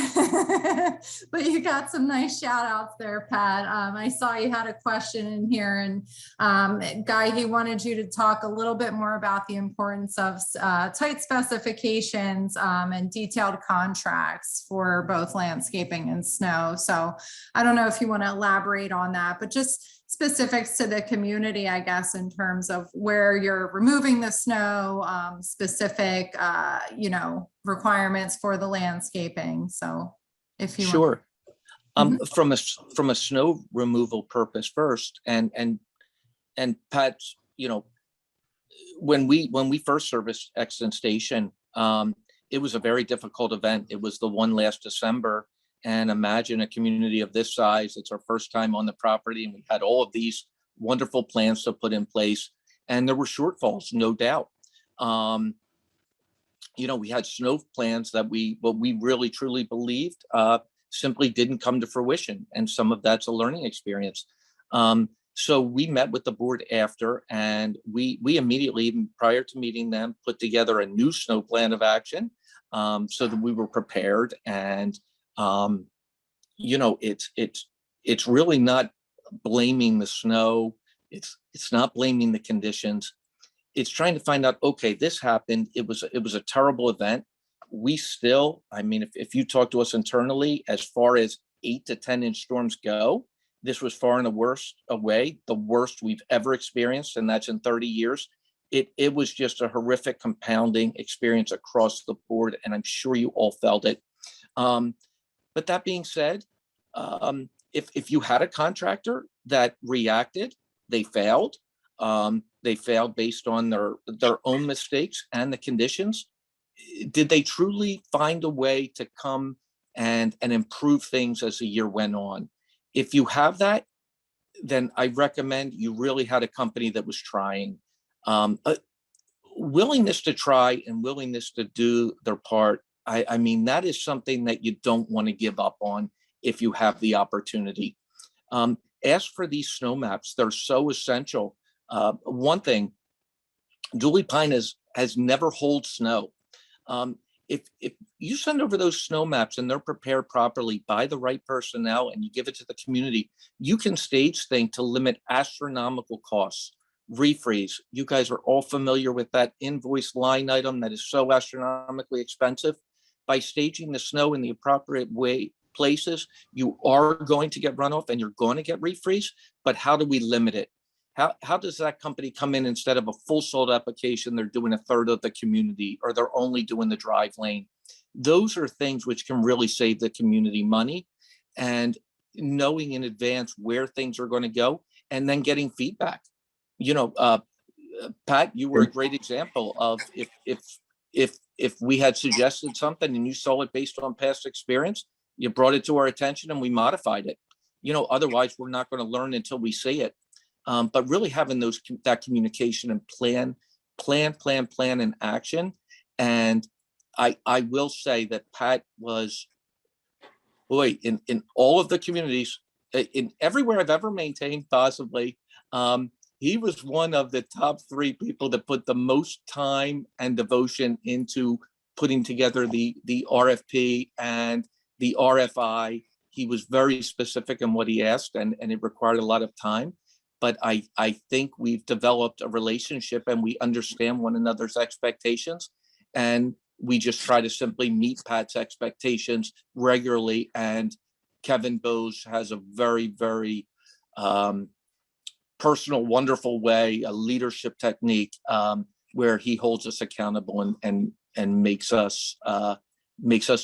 but you got some nice shout outs there, Pat. I saw you had a question in here, and Guy, he wanted you to talk a little bit more about the importance of tight specifications and detailed contracts for both landscaping and snow. So I don't know if you want to elaborate on that, but just specifics to the community, I guess, in terms of where you're removing the snow, specific, requirements for the landscaping. So if you sure. From a snow removal purpose first, and Pat, when we first serviced Exton Station, it was a very difficult event. It was the one last December. And imagine a community of this size. It's our first time on the property, and we had all of these wonderful plans to put in place. And there were shortfalls, no doubt. We had snow plans that what we really truly believed simply didn't come to fruition. And some of that's a learning experience. So we met with the board after, and we immediately, even prior to meeting them, put together a new snow plan of action so that we were prepared. And it's really not blaming the snow. It's not blaming the conditions. It's trying to find out, okay, this happened. It was a terrible event. We still, if you talk to us internally, as far as 8 to 10 inch storms go, this was far and the worst we've ever experienced, and that's in 30 years. it was just a horrific compounding experience across the board, and I'm sure you all felt it. But that being said, if you had a contractor that reacted, they failed. They failed based on their own mistakes and the conditions. Did they truly find a way to come and improve things as the year went on? If you have that, then I recommend you really had a company that was trying. Willingness to try and willingness to do their part. I mean, that is something that you don't want to give up on if you have the opportunity. Ask for these snow maps. They're so essential. One thing, Dooley Pyne has never hauled snow. If you send over those snow maps and they're prepared properly by the right personnel and you give it to the community, you can stage things to limit astronomical costs. Refreeze. You guys are all familiar with that invoice line item that is so astronomically expensive. By staging the snow in the appropriate way places, you are going to get runoff and you're going to get refreeze. But how do we limit it? How does that company come in, instead of a full sold application, they're doing a third of the community, or they're only doing the drive lane? Those are things which can really save the community money, and knowing in advance where things are going to go and then getting feedback. Pat, you were a great example of if we had suggested something and you saw it based on past experience, you brought it to our attention and we modified it. Otherwise we're not going to learn until we see it. But really having that communication and plan and action. And I will say that Pat was, boy, in all of the communities, in everywhere I've ever maintained, possibly, he was one of the top 3 people that put the most time and devotion into putting together the RFP and the RFI. He was very specific in what he asked, and it required a lot of time. But I think we've developed a relationship and we understand one another's expectations. And we just try to simply meet Pat's expectations regularly. And Kevin Bose has a very, very personal, wonderful way, a leadership technique where he holds us accountable and makes us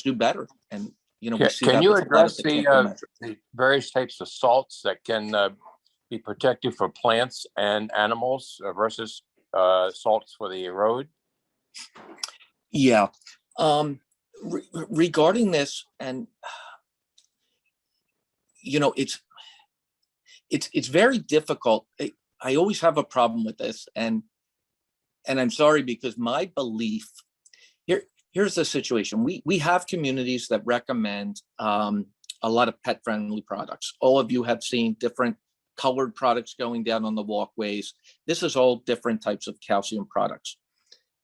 do better. And, we see can that you with a lot of address the various types of salts that can be protective for plants and animals versus salts for the road? Yeah. Regarding this, and it's very difficult. I always have a problem with this, and I'm sorry, because my belief here's the situation. We have communities that recommend a lot of pet friendly products. All of you have seen different colored products going down on the walkways. This is all different types of calcium products.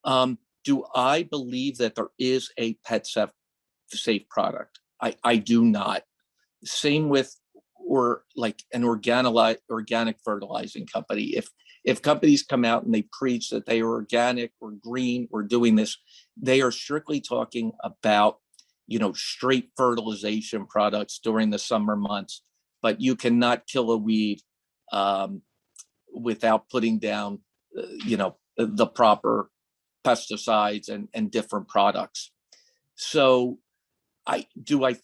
Do I believe that there is a pet safe product? I do not. Same with, or like an organic fertilizing company. If companies come out and they preach that they are organic or green or doing this, they are strictly talking about, straight fertilization products during the summer months. But you cannot kill a weed without putting down, the proper pesticides and different products. So I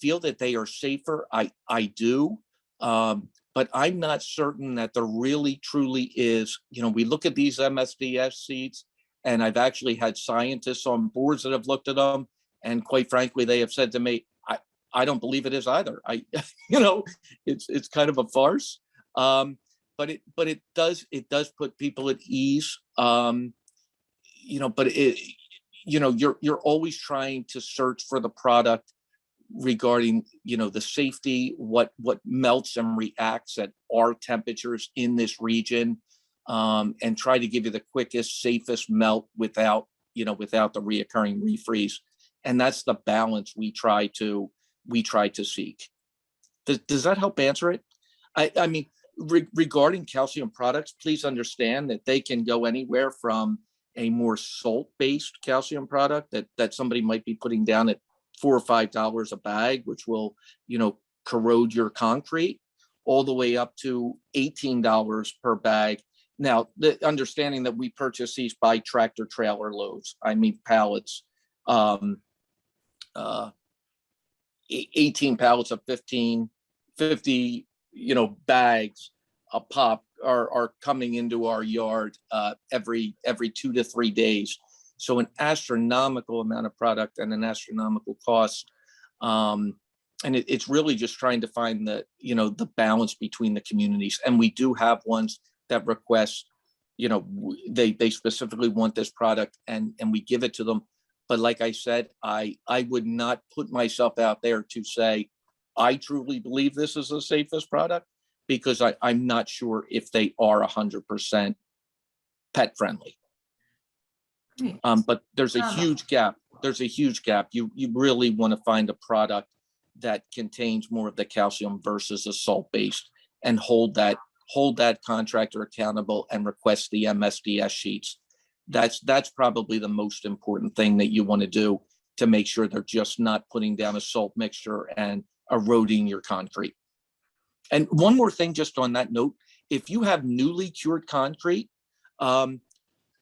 feel that they are safer. I do. But I'm not certain that there really truly is. We look at these MSDS seeds, and I've actually had scientists on boards that have looked at them, and quite frankly, they have said to me, I don't believe it is either. It's kind of a farce. But it does put people at ease. But you're always trying to search for the product regarding, the safety, what melts and reacts at our temperatures in this region, and try to give you the quickest, safest melt without the reoccurring refreeze. And that's the balance we try to seek. Does that help answer it? I mean, regarding calcium products, please understand that they can go anywhere from a more salt-based calcium product that somebody might be putting down at $4 or $5 a bag, which will, corrode your concrete, all the way up to $18 per bag Now, the understanding that we purchase these by tractor trailer loads, I mean pallets, 18 pallets of 50, bags a pop are coming into our yard every 2 to 3 days. So an astronomical amount of product and an astronomical cost. And it's really just trying to find the balance between the communities. And we do have ones that request, they specifically want this product and we give it to them. But like I said, I would not put myself out there to say, I truly believe this is the safest product, because I'm not sure if they are 100% pet friendly. Great. But there's a huge gap. There's a huge gap. You really want to find a product that contains more of the calcium versus a salt-based, and hold that contractor accountable and request the MSDS sheets. That's probably the most important thing that you want to do, to make sure they're just not putting down a salt mixture and eroding your concrete. And one more thing, just on that note, if you have newly cured concrete,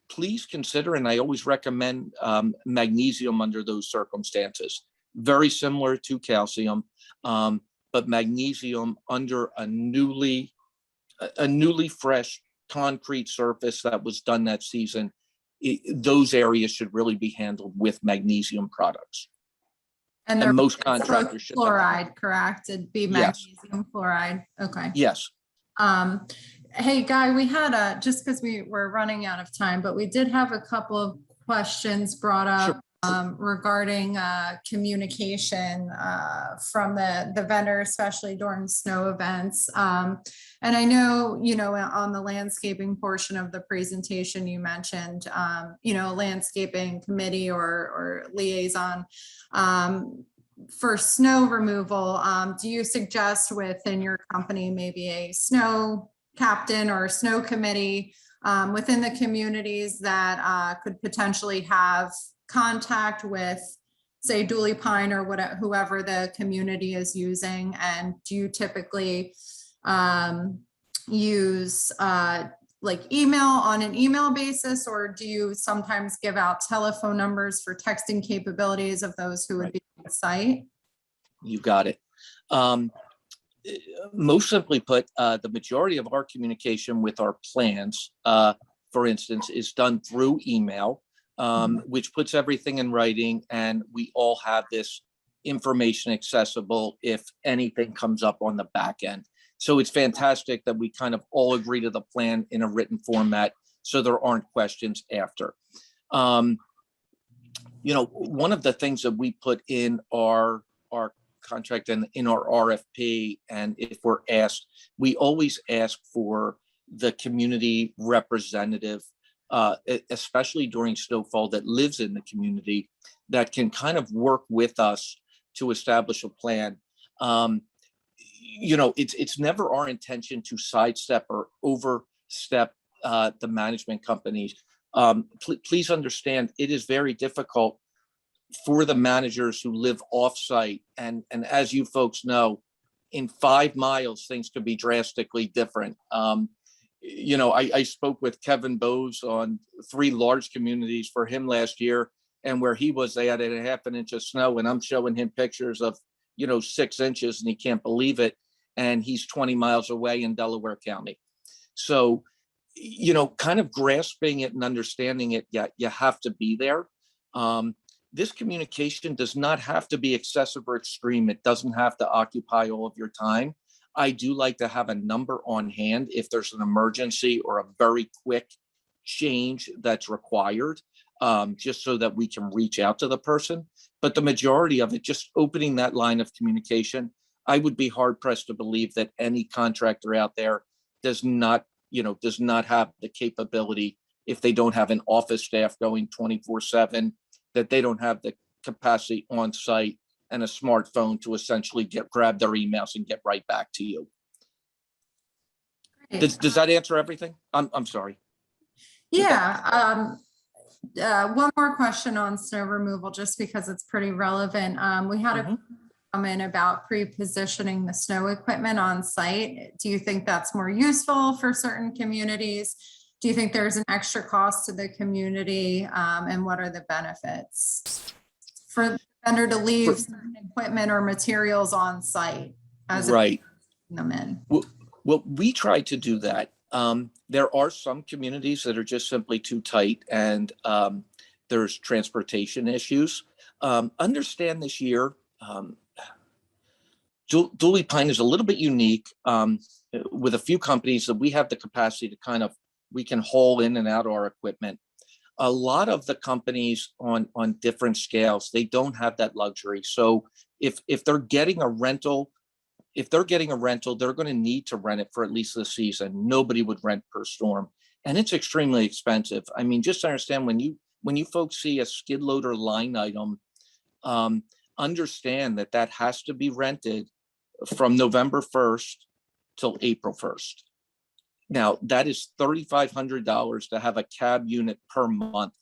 please consider, and I always recommend magnesium under those circumstances. Very similar to calcium, but magnesium under a newly fresh concrete surface that was done that season, those areas should really be handled with magnesium products. And most contractors should have fluoride, correct? It'd be Yes. magnesium fluoride. Okay. Yes. Hey, Guy, we had just because we were running out of time, but we did have a couple of questions brought up regarding communication from the vendor, especially during snow events. And I know, on the landscaping portion of the presentation, you mentioned, landscaping committee or liaison for snow removal. Do you suggest within your company maybe a snow captain or a snow committee within the communities that could potentially have contact with, say, Dooley Pyne or whoever the community is using? And do you typically use like email on an email basis, or do you sometimes give out telephone numbers for texting capabilities of those who would be on site? You got it. Most simply put, the majority of our communication with our plans, for instance, is done through email, which puts everything in writing, and we all have this information accessible if anything comes up on the back end. So it's fantastic that we kind of all agree to the plan in a written format, so there aren't questions after. One of the things that we put in our contract and in our RFP, and if we're asked, we always ask for the community representative, especially during snowfall, that lives in the community, that can kind of work with us to establish a plan. It's never our intention to sidestep or overstep the management companies. Please understand, it is very difficult for the managers who live off-site. And as you folks know, in 5 miles, things could be drastically different. I spoke with Kevin Bowes on 3 large communities for him last year, and where he was, they had a 1/2 inch of snow, and I'm showing him pictures of, 6 inches, and he can't believe it. And he's 20 miles away in Delaware County. So, kind of grasping it and understanding it, you have to be there. This communication does not have to be excessive or extreme. It doesn't have to occupy all of your time. I do like to have a number on hand if there's an emergency or a very quick change that's required, just so that we can reach out to the person. But the majority of it, just opening that line of communication, I would be hard pressed to believe that any contractor out there does not have the capability, if they don't have an office staff going 24/7, that they don't have the capacity on site and a smartphone to essentially grab their emails and get right back to you. Does that answer everything? I'm sorry. Yeah. One more question on snow removal, just because it's pretty relevant. We had a comment about pre-positioning the snow equipment on site. Do you think that's more useful for certain communities? Do you think there's an extra cost to the community, and what are the benefits for the vendor to leave certain equipment or materials on site as Right. them in? Well, we try to do that. There are some communities that are just simply too tight, and there's transportation issues. Understand this year, Dooley Pyne is a little bit unique with a few companies that we have the capacity to we can haul in and out our equipment. A lot of the companies on different scales, they don't have that luxury. So if they're getting a rental, they're going to need to rent it for at least the season. Nobody would rent per storm, and it's extremely expensive. I mean, just understand when you folks see a skid loader line item, understand that has to be rented from November 1st till April 1st. Now that is $3,500 to have a cab unit per month.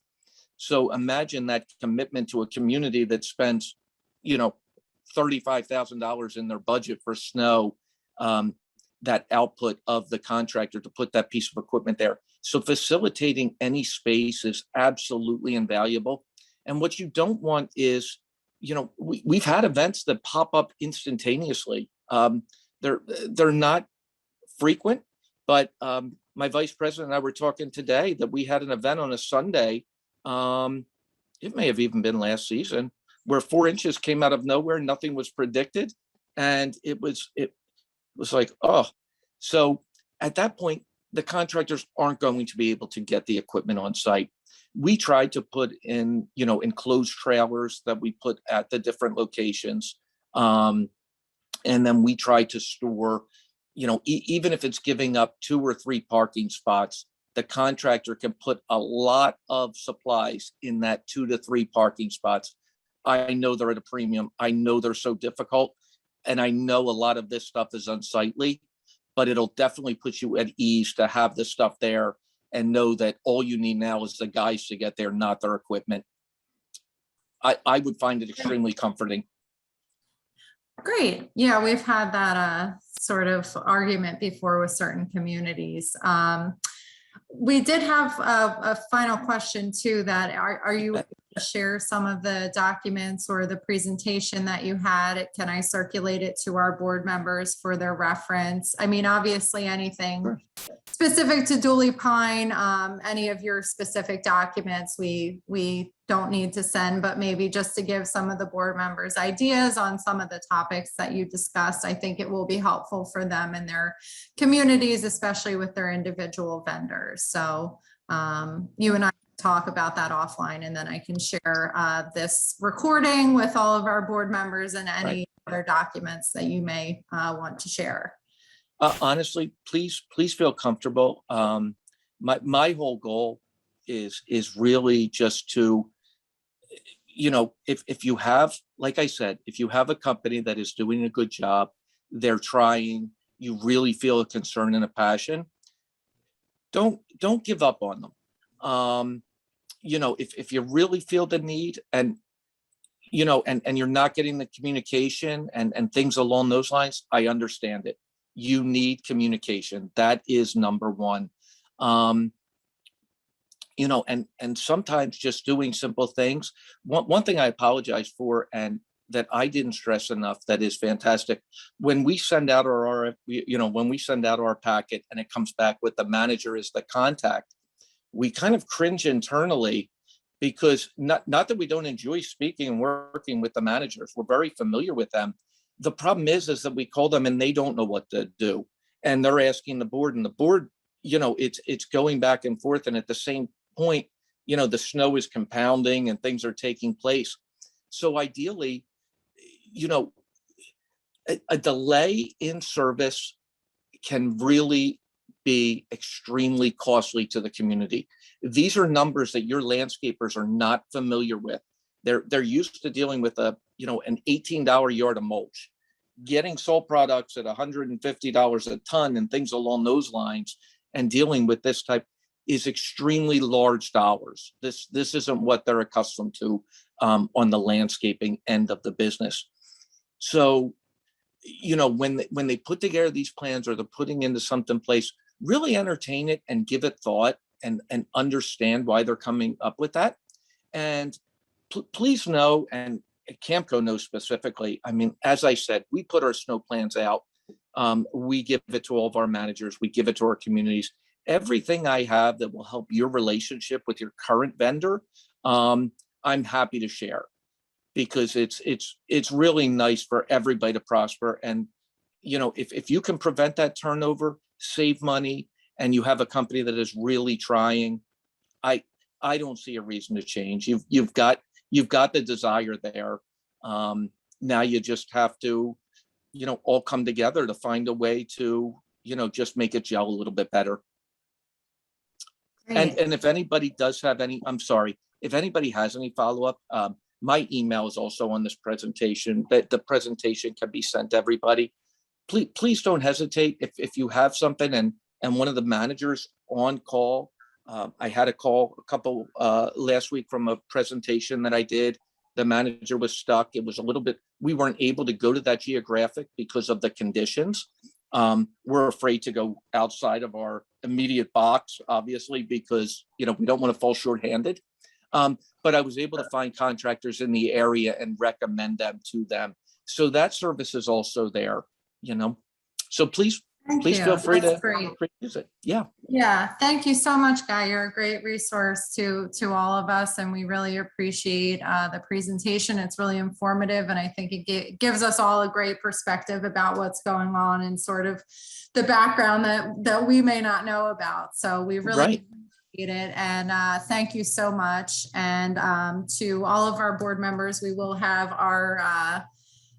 So imagine that commitment to a community that spends, $35,000 in their budget for snow, that output of the contractor to put that piece of equipment there. So facilitating any space is absolutely invaluable. And what you don't want is, we've had events that pop up instantaneously. They're not frequent, but my vice president and I were talking today that we had an event on a Sunday. It may have even been last season, where 4 inches came out of nowhere. Nothing was predicted. And it was like, oh, so at that point, the contractors aren't going to be able to get the equipment on site. We tried to put in, enclosed trailers that we put at the different locations. And then we try to store, even if it's giving up 2 or 3 parking spots, the contractor can put a lot of supplies in that 2 to 3 parking spots. I know they're at a premium. I know they're so difficult. And I know a lot of this stuff is unsightly, but it'll definitely put you at ease to have this stuff there and know that all you need now is the guys to get there, not their equipment. I would find it extremely comforting. Great. Yeah, we've had that sort of argument before with certain communities. We did have a final question too, that are you able to share some of the documents or the presentation that you had? Can I circulate it to our board members for their reference? I mean, obviously anything specific to Dooley Pyne, any of your specific documents, we don't need to send, but maybe just to give some of the board members ideas on some of the topics that you discussed. I think it will be helpful for them and their communities, especially with their individual vendors. So you and I talk about that offline, and then I can share this recording with all of our board members and any other documents that you may want to share. Honestly, please feel comfortable. My whole goal is really just to, if you have, like I said, if you have a company that is doing a good job, they're trying, you really feel a concern and a passion, don't give up on them. If you really feel the need and you're not getting the communication and things along those lines, I understand it. You need communication. That is number one. And sometimes just doing simple things. One thing I apologize for, and that I didn't stress enough, that is fantastic. When we send out when we send out our packet and it comes back with the manager as the contact, we kind of cringe internally, because not that we don't enjoy speaking and working with the managers. We're very familiar with them. The problem is that we call them and they don't know what to do. And they're asking the board, and the board, it's going back and forth. And at the same point, the snow is compounding and things are taking place. So ideally, a delay in service can really be extremely costly to the community. These are numbers that your landscapers are not familiar with. They're used to dealing with an $18 yard of mulch, getting salt products at $150 a ton and things along those lines, and dealing with this type is extremely large dollars. This isn't what they're accustomed to on the landscaping end of the business. So, when they put together these plans, or they're putting into something place, really entertain it and give it thought, and understand why they're coming up with that. And please know, and CAMCO knows specifically, I mean, as I said, we put our snow plans out. We give it to all of our managers. We give it to our communities. Everything I have that will help your relationship with your current vendor, I'm happy to share, because it's really nice for everybody to prosper. And, you know, if you can prevent that turnover, save money, and you have a company that is really trying, I don't see a reason to change. You've got the desire there. Now you just have to, you know, all come together to find a way to, you know, just make it gel a little bit better. Great. And if anybody does have any, I'm sorry, if anybody has any follow-up, my email is also on this presentation. That the presentation can be sent to everybody. Please don't hesitate if you have something, and one of the managers on call. I had a call a couple last week from a presentation that I did. The manager was stuck. It was a little bit, we weren't able to go to that geographic because of the conditions. We're afraid to go outside of our immediate box, obviously, because, you know, we don't want to fall short-handed. But I was able to find contractors in the area and recommend them to them. So that service is also there, you know. So please feel free to use it. Yeah. Yeah, thank you so much, Guy. You're a great resource to all of us, and we really appreciate the presentation. It's really informative, and I think it gives us all a great perspective about what's going on and sort of the background that we may not know about. So we really appreciate it, and thank you so much. And to all of our board members, we will have our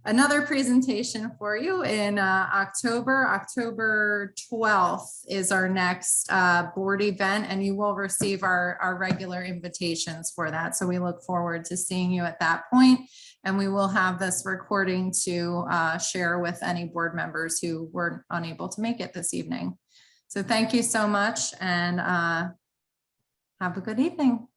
another presentation for you in October. October 12th is our next board event, and you will receive our regular invitations for that. So we look forward to seeing you at that point, and we will have this recording to share with any board members who were unable to make it this evening. So thank you so much, and have a good evening.